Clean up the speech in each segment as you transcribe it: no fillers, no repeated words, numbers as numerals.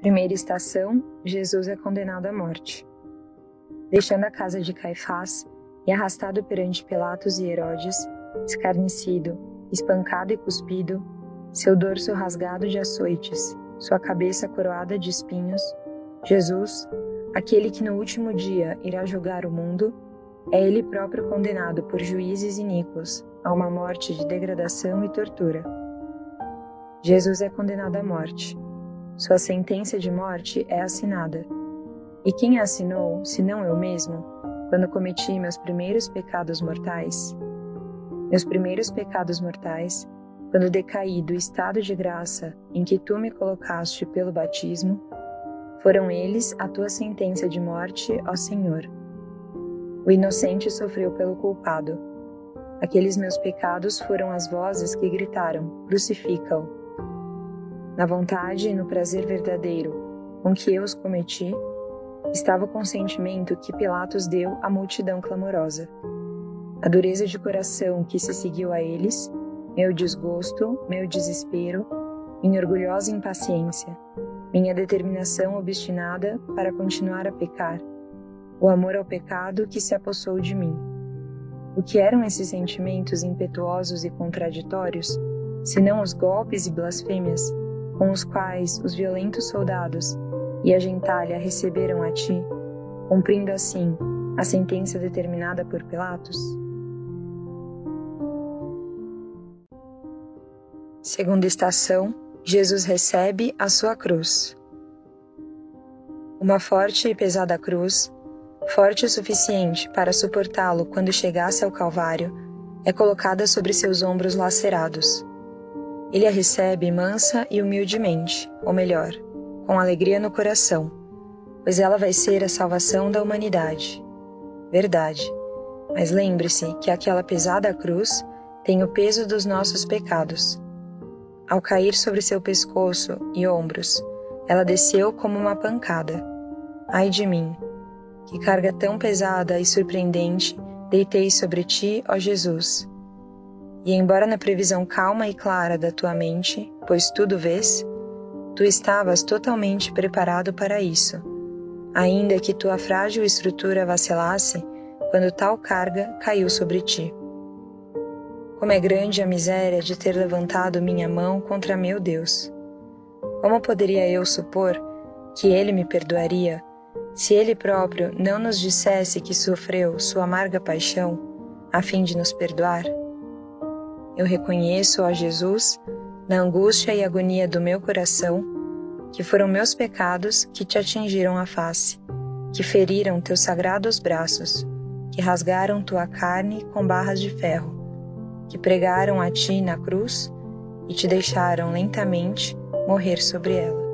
Primeira estação, Jesus é condenado à morte. Deixando a casa de Caifás e arrastado perante Pilatos e Herodes, escarnecido, espancado e cuspido, seu dorso rasgado de açoites, sua cabeça coroada de espinhos, Jesus, aquele que no último dia irá julgar o mundo, é ele próprio condenado por juízes iníquos a uma morte de degradação e tortura. Jesus é condenado à morte. Sua sentença de morte é assinada. E quem a assinou, senão eu mesmo, quando cometi meus primeiros pecados mortais? Meus primeiros pecados mortais, quando decaí do estado de graça em que tu me colocaste pelo batismo, foram eles a tua sentença de morte, ó Senhor. O inocente sofreu pelo culpado. Aqueles meus pecados foram as vozes que gritaram: crucifica-o. Na vontade e no prazer verdadeiro com que eu os cometi, estava o consentimento que Pilatos deu à multidão clamorosa. A dureza de coração que se seguiu a eles, meu desgosto, meu desespero, minha orgulhosa impaciência, minha determinação obstinada para continuar a pecar, o amor ao pecado que se apossou de mim. O que eram esses sentimentos impetuosos e contraditórios, senão os golpes e blasfêmias com os quais os violentos soldados e a gentalha receberam a ti, cumprindo assim a sentença determinada por Pilatos? Segunda estação, Jesus recebe a sua cruz. Uma forte e pesada cruz, forte o suficiente para suportá-lo quando chegasse ao Calvário, é colocada sobre seus ombros lacerados. Ele a recebe mansa e humildemente, ou melhor, com alegria no coração, pois ela vai ser a salvação da humanidade. Verdade, mas lembre-se que aquela pesada cruz tem o peso dos nossos pecados. Ao cair sobre seu pescoço e ombros, ela desceu como uma pancada. Ai de mim, que carga tão pesada e surpreendente deitei sobre ti, ó Jesus. E embora na previsão calma e clara da tua mente, pois tudo vês, tu estavas totalmente preparado para isso, ainda que tua frágil estrutura vacilasse quando tal carga caiu sobre ti. Como é grande a miséria de ter levantado minha mão contra meu Deus! Como poderia eu supor que Ele me perdoaria, se Ele próprio não nos dissesse que sofreu sua amarga paixão, a fim de nos perdoar? Eu reconheço, ó Jesus, na angústia e agonia do meu coração, que foram meus pecados que te atingiram a face, que feriram teus sagrados braços, que rasgaram tua carne com barras de ferro, que pregaram a ti na cruz e te deixaram lentamente morrer sobre ela.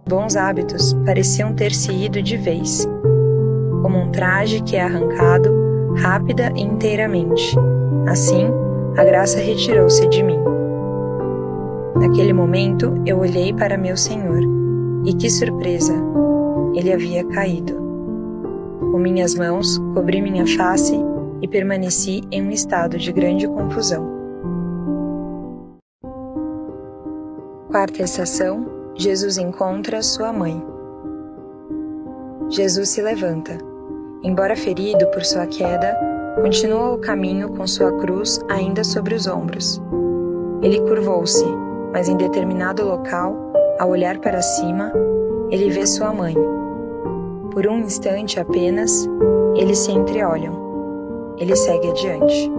Bons hábitos pareciam ter-se ido de vez, como um traje que é arrancado, rápida e inteiramente. Assim, a graça retirou-se de mim. Naquele momento, eu olhei para meu Senhor, e que surpresa! Ele havia caído. Com minhas mãos, cobri minha face e permaneci em um estado de grande confusão. Quarta estação: Jesus encontra sua mãe. Jesus se levanta. Embora ferido por sua queda, continua o caminho com sua cruz ainda sobre os ombros. Ele curvou-se, mas em determinado local, ao olhar para cima, ele vê sua mãe. Por um instante apenas, eles se entreolham. Ele segue adiante.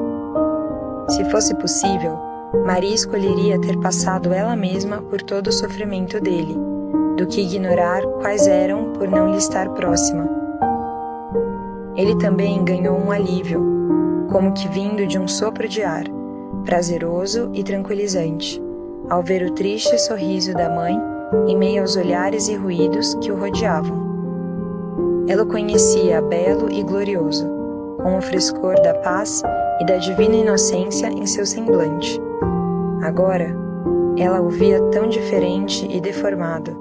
Se fosse possível, Maria escolheria ter passado ela mesma por todo o sofrimento dele, do que ignorar quais eram por não lhe estar próxima. Ele também ganhou um alívio, como que vindo de um sopro de ar, prazeroso e tranquilizante, ao ver o triste sorriso da mãe em meio aos olhares e ruídos que o rodeavam. Ela o conhecia belo e glorioso, com o frescor da paz e da divina inocência em seu semblante. Agora, ela o via tão diferente e deformado,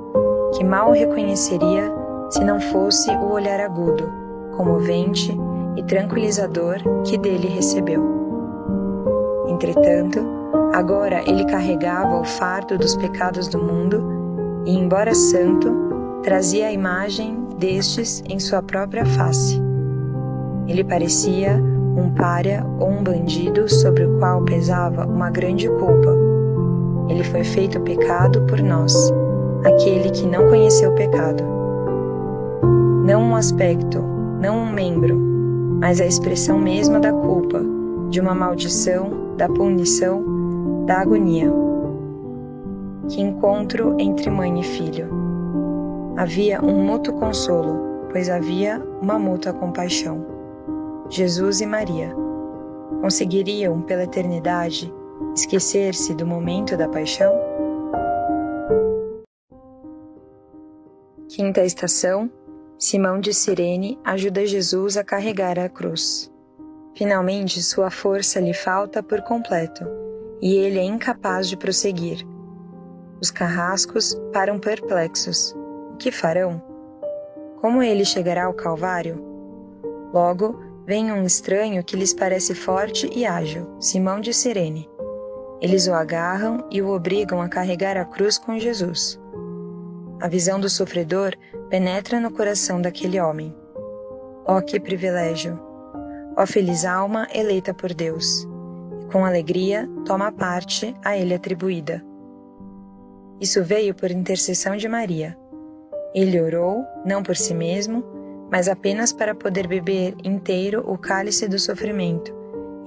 que mal o reconheceria se não fosse o olhar agudo, comovente e tranquilizador que dele recebeu. Entretanto, agora ele carregava o fardo dos pecados do mundo e, embora santo, trazia a imagem destes em sua própria face. Ele parecia um pária ou um bandido sobre o qual pesava uma grande culpa. Ele foi feito pecado por nós, aquele que não conheceu pecado. Não um aspecto, não um membro, mas a expressão mesma da culpa, de uma maldição, da punição, da agonia. Que encontro entre mãe e filho! Havia um mútuo consolo, pois havia uma mútua compaixão. Jesus e Maria conseguiriam, pela eternidade, esquecer-se do momento da paixão? Quinta estação: Simão de Cirene ajuda Jesus a carregar a cruz. Finalmente, sua força lhe falta por completo, e ele é incapaz de prosseguir. Os carrascos param perplexos. O que farão? Como ele chegará ao Calvário? Logo, vem um estranho que lhes parece forte e ágil, Simão de Cirene. Eles o agarram e o obrigam a carregar a cruz com Jesus. A visão do sofredor penetra no coração daquele homem. Oh, que privilégio! Ó feliz alma eleita por Deus! E com alegria toma a parte a ele atribuída. Isso veio por intercessão de Maria. Ele orou, não por si mesmo, mas apenas para poder beber inteiro o cálice do sofrimento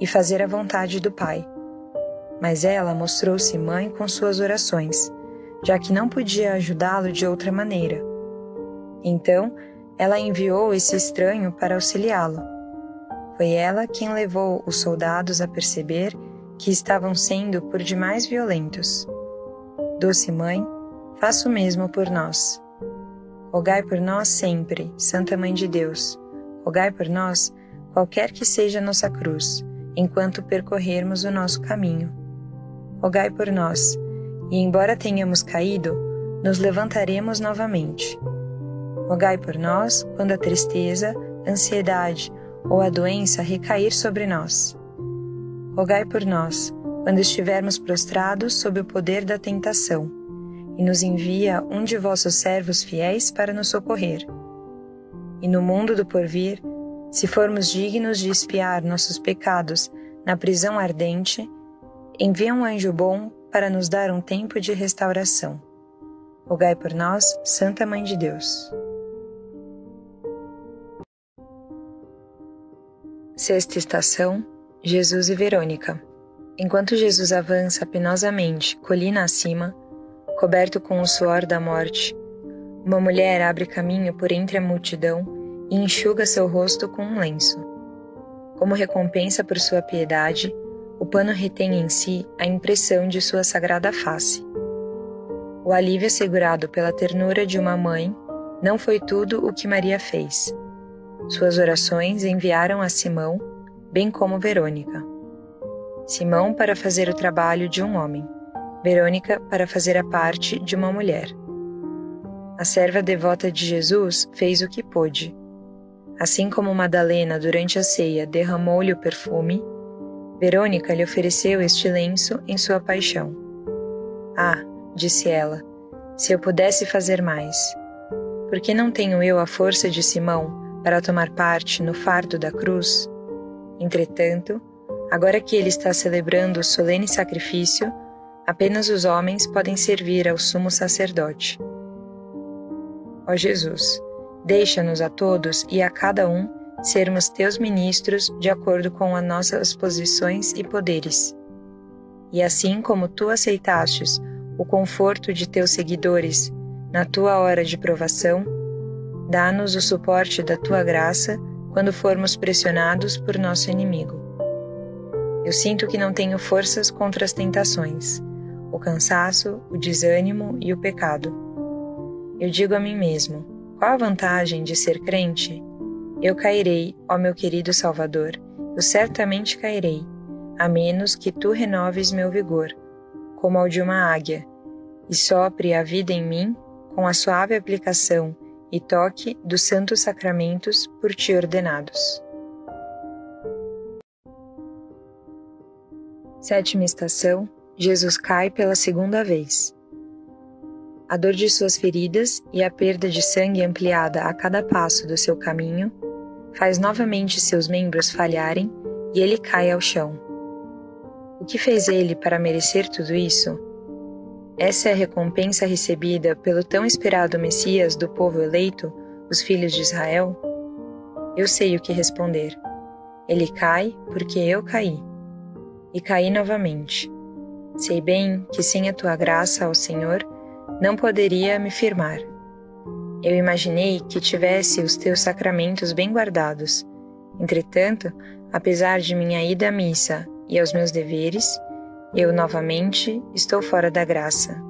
e fazer a vontade do Pai. Mas ela mostrou-se mãe com suas orações, já que não podia ajudá-lo de outra maneira. Então, ela enviou esse estranho para auxiliá-lo. Foi ela quem levou os soldados a perceber que estavam sendo por demais violentos. Doce Mãe, faça o mesmo por nós. Rogai por nós sempre, Santa Mãe de Deus. Rogai por nós, qualquer que seja nossa cruz, enquanto percorrermos o nosso caminho. Rogai por nós, e embora tenhamos caído, nos levantaremos novamente. Rogai por nós quando a tristeza, ansiedade ou a doença recair sobre nós. Rogai por nós quando estivermos prostrados sob o poder da tentação, e nos envia um de vossos servos fiéis para nos socorrer. E no mundo do porvir, se formos dignos de expiar nossos pecados na prisão ardente, envia um anjo bom para nos dar um tempo de restauração. Rogai por nós, Santa Mãe de Deus. Sexta estação: Jesus e Verônica. Enquanto Jesus avança penosamente, colina acima, coberto com o suor da morte, uma mulher abre caminho por entre a multidão e enxuga seu rosto com um lenço. Como recompensa por sua piedade, o pano retém em si a impressão de sua sagrada face. O alívio assegurado pela ternura de uma mãe não foi tudo o que Maria fez. Suas orações enviaram a Simão, bem como Verônica. Simão para fazer o trabalho de um homem, Verônica para fazer a parte de uma mulher. A serva devota de Jesus fez o que pôde. Assim como Madalena, durante a ceia, derramou-lhe o perfume, Verônica lhe ofereceu este lenço em sua paixão. Ah, disse ela, se eu pudesse fazer mais. Por que não tenho eu a força de Simão para tomar parte no fardo da cruz? Entretanto, agora que ele está celebrando o solene sacrifício, apenas os homens podem servir ao sumo sacerdote. Ó Jesus, deixa-nos a todos e a cada um sermos teus ministros de acordo com as nossas posições e poderes. E assim como tu aceitastes o conforto de teus seguidores na tua hora de provação, dá-nos o suporte da tua graça quando formos pressionados por nosso inimigo. Eu sinto que não tenho forças contra as tentações, o cansaço, o desânimo e o pecado. Eu digo a mim mesmo, qual a vantagem de ser crente? Eu cairei, ó meu querido Salvador, eu certamente cairei, a menos que tu renoves meu vigor, como ao de uma águia, e sopre a vida em mim com a suave aplicação e toque dos santos sacramentos por ti ordenados. Sétima estação, Jesus cai pela segunda vez. A dor de suas feridas e a perda de sangue ampliada a cada passo do seu caminho faz novamente seus membros falharem e ele cai ao chão. O que fez ele para merecer tudo isso? Essa é a recompensa recebida pelo tão esperado Messias do povo eleito, os filhos de Israel? Eu sei o que responder. Ele cai porque eu caí. E caí novamente. Sei bem que sem a tua graça, ó Senhor, não poderia me firmar. Eu imaginei que tivesse os teus sacramentos bem guardados. Entretanto, apesar de minha ida à missa e aos meus deveres, eu novamente estou fora da graça.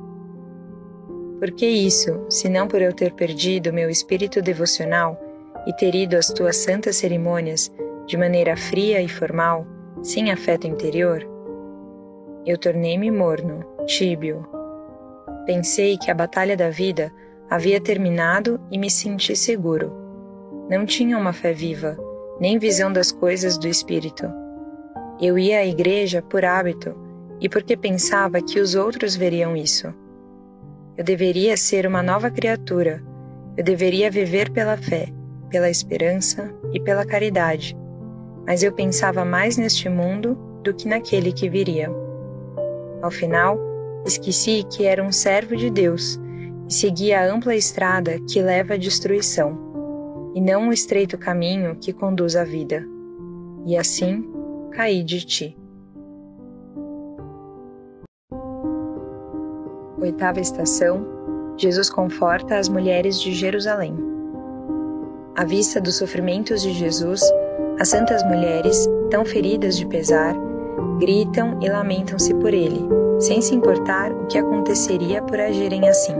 Por que isso, se não por eu ter perdido meu espírito devocional e ter ido às tuas santas cerimônias de maneira fria e formal, sem afeto interior? Eu tornei-me morno, tíbio. Pensei que a batalha da vida havia terminado e me senti seguro. Não tinha uma fé viva, nem visão das coisas do espírito. Eu ia à igreja por hábito e porque pensava que os outros veriam isso. Eu deveria ser uma nova criatura. Eu deveria viver pela fé, pela esperança e pela caridade. Mas eu pensava mais neste mundo do que naquele que viria. Ao final, esqueci que era um servo de Deus e seguia a ampla estrada que leva à destruição, e não o estreito caminho que conduz à vida. E assim, caí de ti. Oitava estação, Jesus conforta as mulheres de Jerusalém. À vista dos sofrimentos de Jesus, as santas mulheres, tão feridas de pesar, gritam e lamentam-se por ele, sem se importar o que aconteceria por agirem assim.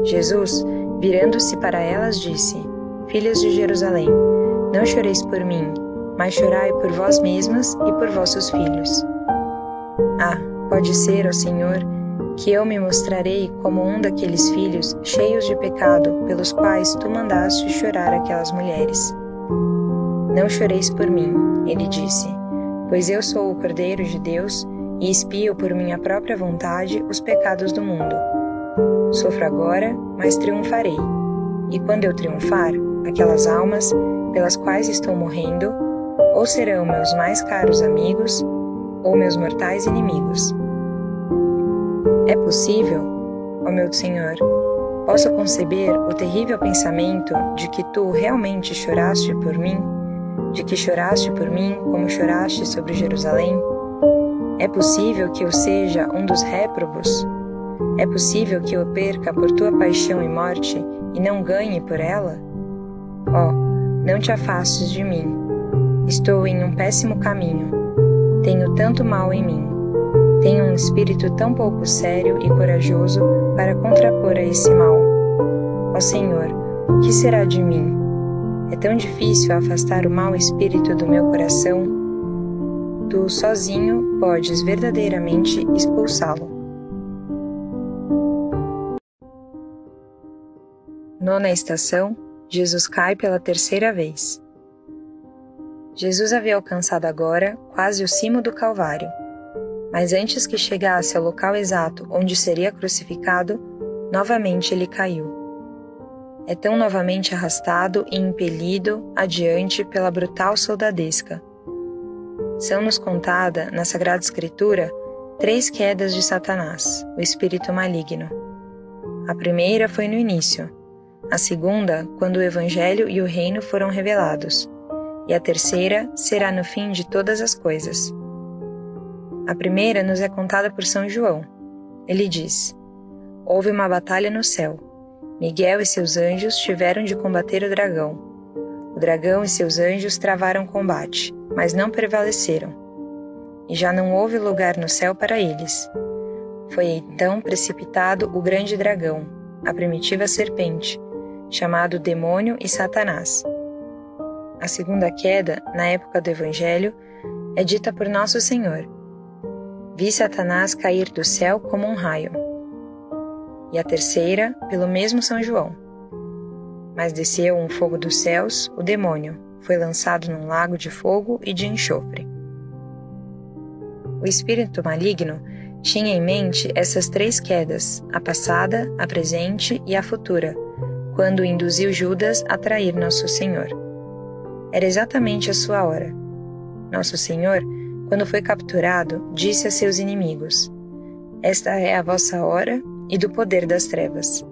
Jesus, virando-se para elas, disse: Filhas de Jerusalém, não choreis por mim, mas chorai por vós mesmas e por vossos filhos. Ah, pode ser, ó Senhor, que eu me mostrarei como um daqueles filhos cheios de pecado pelos quais tu mandaste chorar aquelas mulheres. Não choreis por mim, ele disse, pois eu sou o Cordeiro de Deus e expio por minha própria vontade os pecados do mundo. Sofro agora, mas triunfarei. E quando eu triunfar, aquelas almas pelas quais estou morrendo, ou serão meus mais caros amigos, ou meus mortais inimigos. É possível, ó meu Senhor, posso conceber o terrível pensamento de que tu realmente choraste por mim, de que choraste por mim como choraste sobre Jerusalém? É possível que eu seja um dos réprobos? É possível que eu perca por tua paixão e morte e não ganhe por ela? Ó, não te afastes de mim. Estou em um péssimo caminho. Tenho tanto mal em mim. Tenho um espírito tão pouco sério e corajoso para contrapor a esse mal. Ó Senhor, o que será de mim? É tão difícil afastar o mau espírito do meu coração. Tu, sozinho, podes verdadeiramente expulsá-lo. Nona estação, Jesus cai pela terceira vez. Jesus havia alcançado agora quase o cimo do Calvário, mas antes que chegasse ao local exato onde seria crucificado, novamente ele caiu. É tão novamente arrastado e impelido adiante pela brutal soldadesca. São-nos contadas, na Sagrada Escritura, 3 quedas de Satanás, o espírito maligno. A primeira foi no início, a segunda, quando o Evangelho e o Reino foram revelados, e a terceira será no fim de todas as coisas. A primeira nos é contada por São João. Ele diz: houve uma batalha no céu. Miguel e seus anjos tiveram de combater o dragão. O dragão e seus anjos travaram combate, mas não prevaleceram. E já não houve lugar no céu para eles. Foi então precipitado o grande dragão, a primitiva serpente, chamado Demônio e Satanás. A segunda queda, na época do Evangelho, é dita por Nosso Senhor: vi Satanás cair do céu como um raio. E a terceira, pelo mesmo São João: mas desceu um fogo dos céus, o demônio, foi lançado num lago de fogo e de enxofre. O espírito maligno tinha em mente essas 3 quedas, a passada, a presente e a futura, quando induziu Judas a trair Nosso Senhor. Era exatamente a sua hora. Nosso Senhor, quando foi capturado, disse a seus inimigos: esta é a vossa hora e do poder das trevas.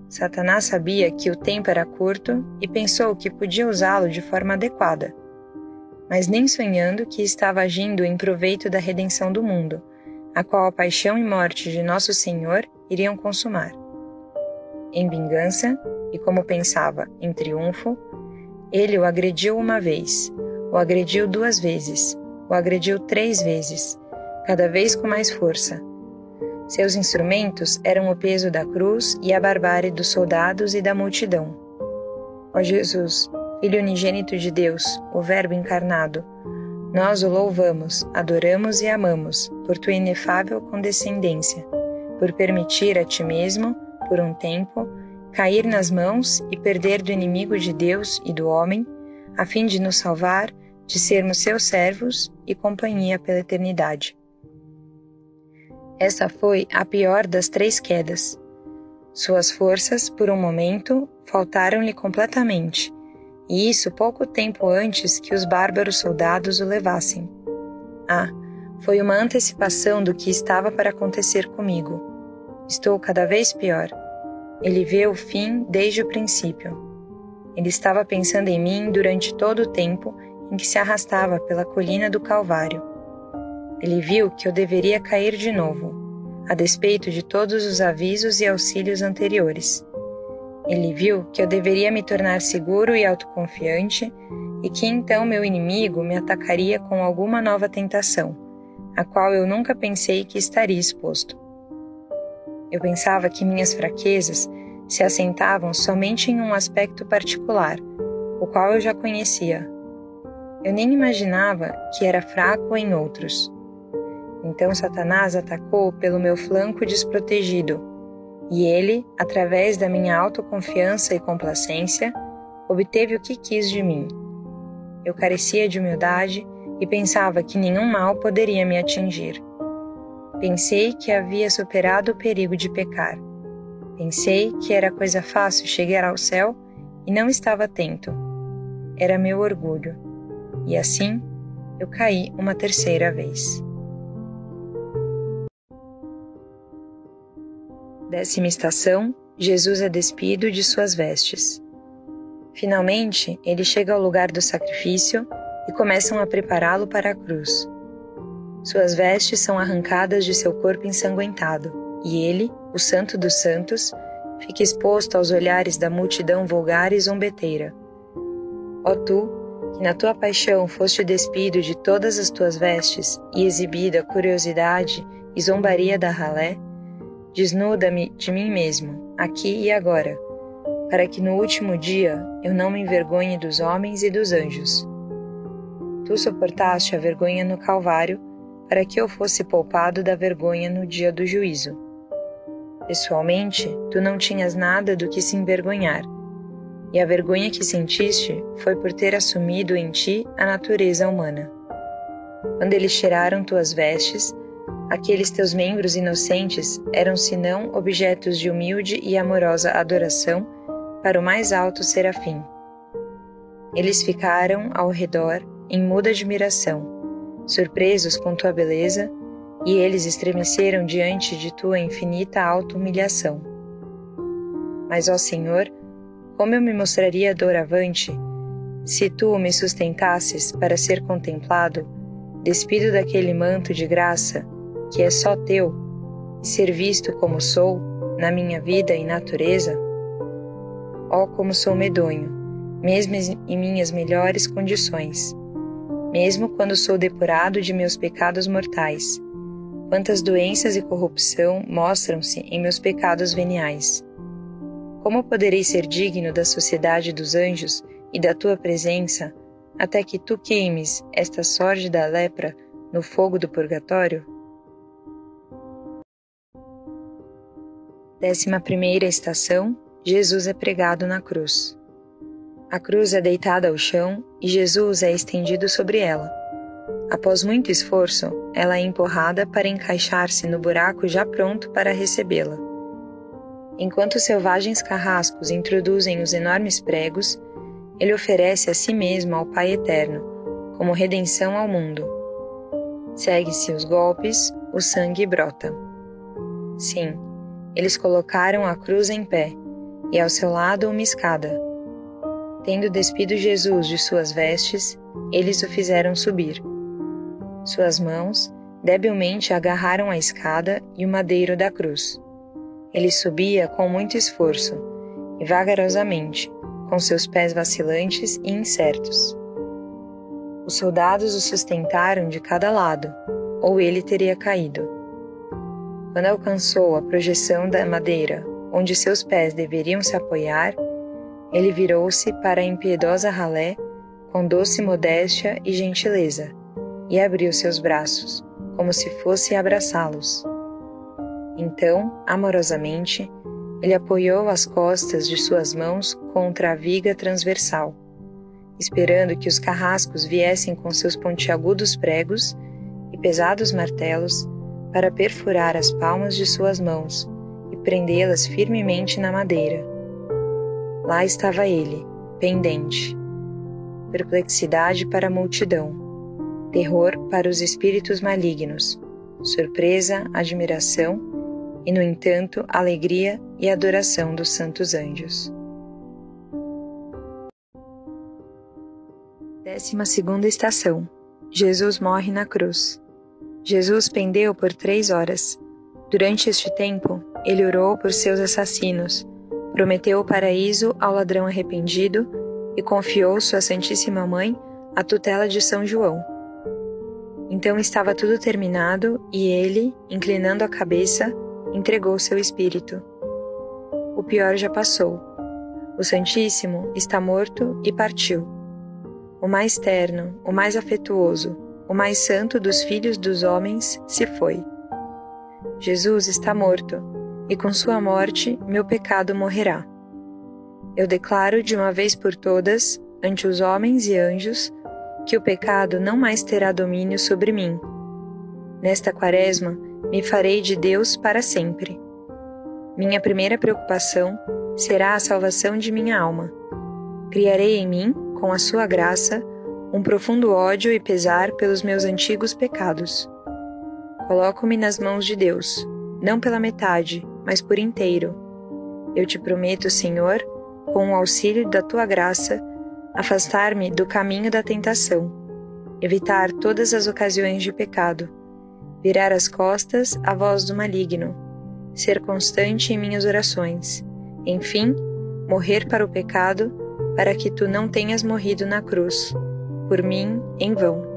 Satanás sabia que o tempo era curto e pensou que podia usá-lo de forma adequada, mas nem sonhando que estava agindo em proveito da redenção do mundo, a qual a paixão e morte de Nosso Senhor iriam consumar. Em vingança, e como pensava, em triunfo, ele o agrediu uma vez, o agrediu 2 vezes, o agrediu 3 vezes, cada vez com mais força. Seus instrumentos eram o peso da cruz e a barbárie dos soldados e da multidão. Ó Jesus, Filho unigênito de Deus, o Verbo encarnado, nós o louvamos, adoramos e amamos por tua inefável condescendência, por permitir a ti mesmo, por um tempo, cair nas mãos e perder do inimigo de Deus e do homem, a fim de nos salvar, de sermos seus servos e companhia pela eternidade. Essa foi a pior das 3 quedas. Suas forças, por um momento, faltaram-lhe completamente, e isso pouco tempo antes que os bárbaros soldados o levassem. Ah, foi uma antecipação do que estava para acontecer comigo. Estou cada vez pior. Ele vê o fim desde o princípio. Ele estava pensando em mim durante todo o tempo em que se arrastava pela colina do Calvário. Ele viu que eu deveria cair de novo, a despeito de todos os avisos e auxílios anteriores. Ele viu que eu deveria me tornar seguro e autoconfiante e que então meu inimigo me atacaria com alguma nova tentação, a qual eu nunca pensei que estaria exposto. Eu pensava que minhas fraquezas se assentavam somente em um aspecto particular, o qual eu já conhecia. Eu nem imaginava que era fraco em outros. Então Satanás atacou pelo meu flanco desprotegido, e ele, através da minha autoconfiança e complacência, obteve o que quis de mim. Eu carecia de humildade e pensava que nenhum mal poderia me atingir. Pensei que havia superado o perigo de pecar. Pensei que era coisa fácil chegar ao céu e não estava atento. Era meu orgulho. E assim, eu caí uma terceira vez. 10ª estação, Jesus é despido de suas vestes. Finalmente, ele chega ao lugar do sacrifício e começam a prepará-lo para a cruz. Suas vestes são arrancadas de seu corpo ensanguentado, e ele, o Santo dos Santos, fica exposto aos olhares da multidão vulgar e zombeteira. Ó tu, que na tua paixão foste despido de todas as tuas vestes e exibido a curiosidade e zombaria da ralé, desnuda-me de mim mesmo, aqui e agora, para que no último dia eu não me envergonhe dos homens e dos anjos. Tu suportaste a vergonha no Calvário, para que eu fosse poupado da vergonha no dia do juízo. Pessoalmente, tu não tinhas nada do que se envergonhar, e a vergonha que sentiste foi por ter assumido em ti a natureza humana. Quando eles tiraram tuas vestes, aqueles teus membros inocentes eram senão objetos de humilde e amorosa adoração para o mais alto serafim. Eles ficaram ao redor em muda admiração, surpresos com tua beleza, e eles estremeceram diante de tua infinita auto-humilhação. Mas, ó Senhor, como eu me mostraria doravante, se tu me sustentasses para ser contemplado, despido daquele manto de graça, que é só teu, e ser visto como sou, na minha vida e natureza? Ó, como sou medonho, mesmo em minhas melhores condições, mesmo quando sou depurado de meus pecados mortais. Quantas doenças e corrupção mostram-se em meus pecados veniais. Como poderei ser digno da sociedade dos anjos e da tua presença, até que tu queimes esta sórdida lepra no fogo do purgatório? 11ª estação. Jesus é pregado na cruz. A cruz é deitada ao chão e Jesus é estendido sobre ela. Após muito esforço, ela é empurrada para encaixar-se no buraco já pronto para recebê-la. Enquanto selvagens carrascos introduzem os enormes pregos, ele oferece a si mesmo ao Pai Eterno, como redenção ao mundo. Segue-se os golpes, o sangue brota. Sim, eles colocaram a cruz em pé, e ao seu lado uma escada. Tendo despido Jesus de suas vestes, eles o fizeram subir. Suas mãos debilmente agarraram a escada e o madeiro da cruz. Ele subia com muito esforço, e vagarosamente, com seus pés vacilantes e incertos. Os soldados o sustentaram de cada lado, ou ele teria caído. Quando alcançou a projeção da madeira, onde seus pés deveriam se apoiar, ele virou-se para a impiedosa ralé com doce modéstia e gentileza, e abriu seus braços, como se fosse abraçá-los. Então, amorosamente, ele apoiou as costas de suas mãos contra a viga transversal, esperando que os carrascos viessem com seus pontiagudos pregos e pesados martelos para perfurar as palmas de suas mãos e prendê-las firmemente na madeira. Lá estava ele, pendente. Perplexidade para a multidão, terror para os espíritos malignos, surpresa, admiração e, no entanto, alegria e adoração dos santos anjos. 12ª estação. Jesus morre na cruz. Jesus pendeu por 3 horas. Durante este tempo, ele orou por seus assassinos, prometeu o paraíso ao ladrão arrependido e confiou sua Santíssima Mãe à tutela de São João. Então estava tudo terminado e ele, inclinando a cabeça, entregou seu espírito. O pior já passou. O Santíssimo está morto e partiu. O mais terno, o mais afetuoso, o mais santo dos filhos dos homens se foi. Jesus está morto, e com sua morte meu pecado morrerá. Eu declaro de uma vez por todas, ante os homens e anjos, que o pecado não mais terá domínio sobre mim. Nesta quaresma, me farei de Deus para sempre. Minha primeira preocupação será a salvação de minha alma. Criarei em mim, com a sua graça, um profundo ódio e pesar pelos meus antigos pecados. Coloco-me nas mãos de Deus, não pela metade, mas por inteiro. Eu te prometo, Senhor, com o auxílio da tua graça, afastar-me do caminho da tentação, evitar todas as ocasiões de pecado, virar as costas à voz do maligno, ser constante em minhas orações, enfim, morrer para o pecado, para que tu não tenhas morrido na cruz, por mim em vão.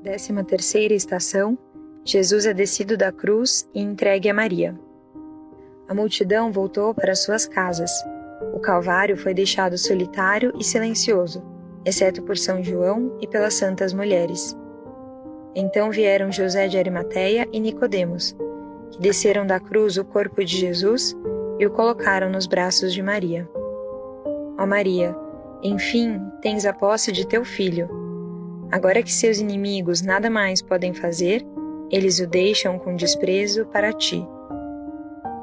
13ª estação. Jesus é descido da cruz e entregue a Maria. A multidão voltou para suas casas. O Calvário foi deixado solitário e silencioso, exceto por São João e pelas santas mulheres. Então vieram José de Arimateia e Nicodemos, que desceram da cruz o corpo de Jesus e o colocaram nos braços de Maria. Ó Maria, enfim tens a posse de teu filho. Agora que seus inimigos nada mais podem fazer, eles o deixam com desprezo para ti.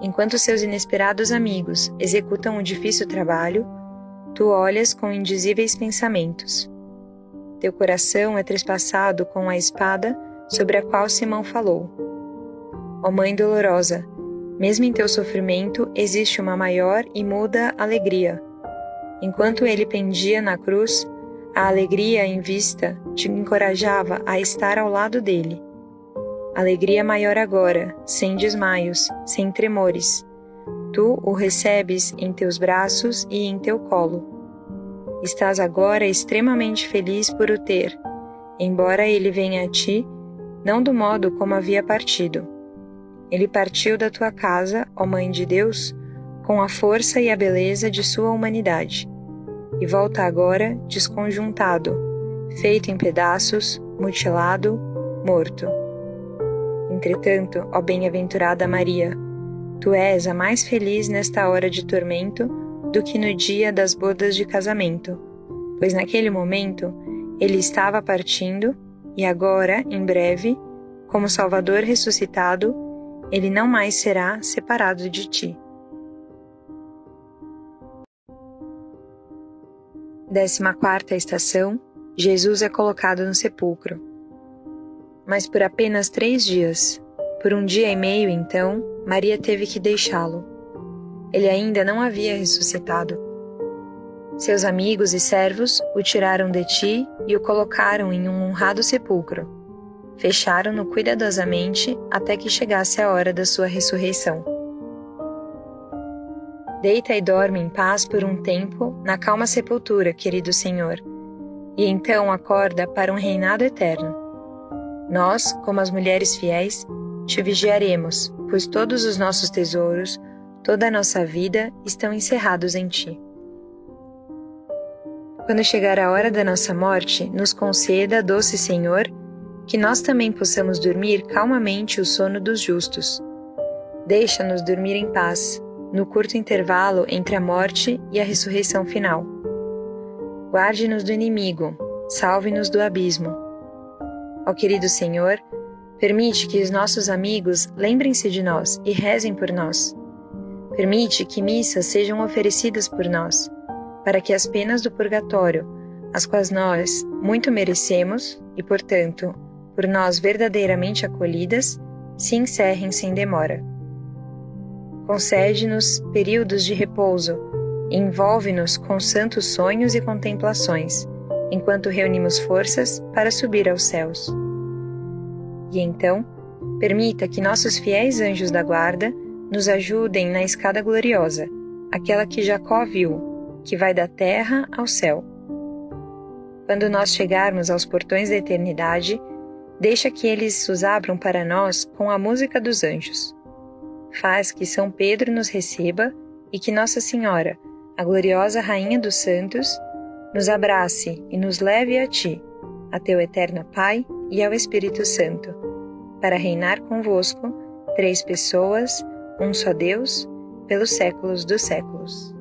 Enquanto seus inesperados amigos executam o difícil trabalho, tu olhas com indizíveis pensamentos. Teu coração é trespassado com a espada sobre a qual Simão falou. Ó Mãe dolorosa, mesmo em teu sofrimento existe uma maior e muda alegria. Enquanto ele pendia na cruz, a alegria em vista te encorajava a estar ao lado dele. Alegria maior agora, sem desmaios, sem tremores. Tu o recebes em teus braços e em teu colo. Estás agora extremamente feliz por o ter, embora ele venha a ti, não do modo como havia partido. Ele partiu da tua casa, ó Mãe de Deus, com a força e a beleza de sua humanidade, e volta agora desconjuntado, feito em pedaços, mutilado, morto. Entretanto, ó bem-aventurada Maria, tu és a mais feliz nesta hora de tormento do que no dia das bodas de casamento, pois naquele momento ele estava partindo e agora, em breve, como Salvador ressuscitado, ele não mais será separado de ti. 14ª estação, Jesus é colocado no sepulcro. Mas por apenas 3 dias, por 1 dia e meio então, Maria teve que deixá-lo. Ele ainda não havia ressuscitado. Seus amigos e servos o tiraram de ti e o colocaram em um honrado sepulcro. Fecharam-no cuidadosamente até que chegasse a hora da sua ressurreição. Deita e dorme em paz por um tempo na calma sepultura, querido Senhor, e então acorda para um reinado eterno. Nós, como as mulheres fiéis, te vigiaremos, pois todos os nossos tesouros, toda a nossa vida estão encerrados em ti. Quando chegar a hora da nossa morte, nos conceda, doce Senhor, que nós também possamos dormir calmamente o sono dos justos. Deixa-nos dormir em paz, no curto intervalo entre a morte e a ressurreição final. Guarde-nos do inimigo, salve-nos do abismo. Ó querido Senhor, permite que os nossos amigos lembrem-se de nós e rezem por nós. Permite que missas sejam oferecidas por nós, para que as penas do purgatório, as quais nós muito merecemos e, portanto, por nós verdadeiramente acolhidas, se encerrem sem demora. Concede-nos períodos de repouso e envolve-nos com santos sonhos e contemplações, enquanto reunimos forças para subir aos céus. E então, permita que nossos fiéis anjos da guarda nos ajudem na escada gloriosa, aquela que Jacó viu, que vai da terra ao céu. Quando nós chegarmos aos portões da eternidade, deixa que eles os abram para nós com a música dos anjos. Faz que São Pedro nos receba e que Nossa Senhora, a gloriosa Rainha dos Santos, nos abrace e nos leve a Ti, a Teu eterno Pai e ao Espírito Santo, para reinar convosco, 3 pessoas, um só Deus, pelos séculos dos séculos.